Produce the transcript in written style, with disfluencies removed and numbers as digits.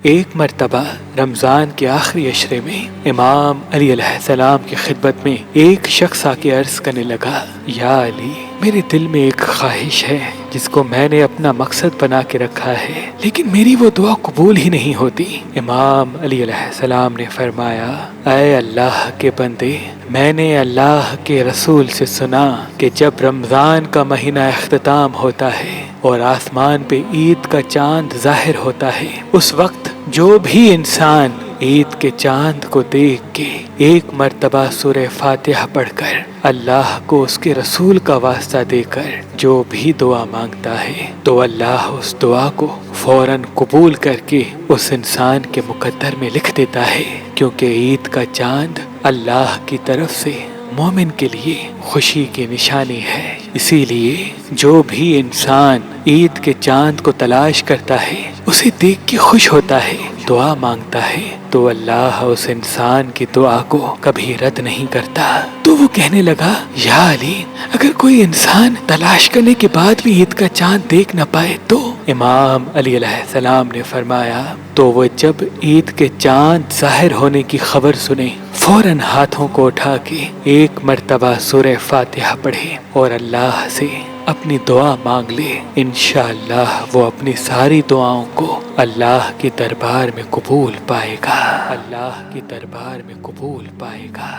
ایک مرتبہ رمضان کے آخری عشرے میں امام علی علیہ السلام کی خدمت میں ایک شخص آ کے عرض کرنے لگا، یا علی، میرے دل میں ایک خواہش ہے جس کو میں نے اپنا مقصد بنا کے رکھا ہے، لیکن میری وہ دعا قبول ہی نہیں ہوتی۔ امام علی علیہ السلام نے فرمایا، اے اللہ کے بندے، میں نے اللہ کے رسول سے سنا کہ جب رمضان کا مہینہ اختتام ہوتا ہے اور آسمان پہ عید کا چاند ظاہر ہوتا ہے، اس وقت جو بھی انسان عید کے چاند کو دیکھ کے ایک مرتبہ سورہ فاتحہ پڑھ کر اللہ کو اس کے رسول کا واسطہ دے کر جو بھی دعا مانگتا ہے تو اللہ اس دعا کو فوراً قبول کر کے اس انسان کے مقدر میں لکھ دیتا ہے، کیونکہ عید کا چاند اللہ کی طرف سے مومن کے لیے خوشی کی نشانی ہے۔ اسی لیے جو بھی انسان عید کے چاند کو تلاش کرتا ہے، اسے دیکھ کے خوش ہوتا ہے، دعا مانگتا ہے، تو اللہ اس انسان کی دعا کو کبھی رد نہیں کرتا۔ تو وہ کہنے لگا، یا علی، اگر کوئی انسان تلاش کرنے کے بعد بھی عید کا چاند دیکھ نہ پائے تو؟ امام علی علیہ السلام نے فرمایا، تو وہ جب عید کے چاند ظاہر ہونے کی خبر سنے فوراً ہاتھوں کو اٹھا کے ایک مرتبہ سورہ فاتحہ پڑھے اور اللہ سے اپنی دعا مانگ لے، انشاءاللہ وہ اپنی ساری دعاؤں کو اللہ کے دربار میں قبول پائے گا، اللہ کے دربار میں قبول پائے گا۔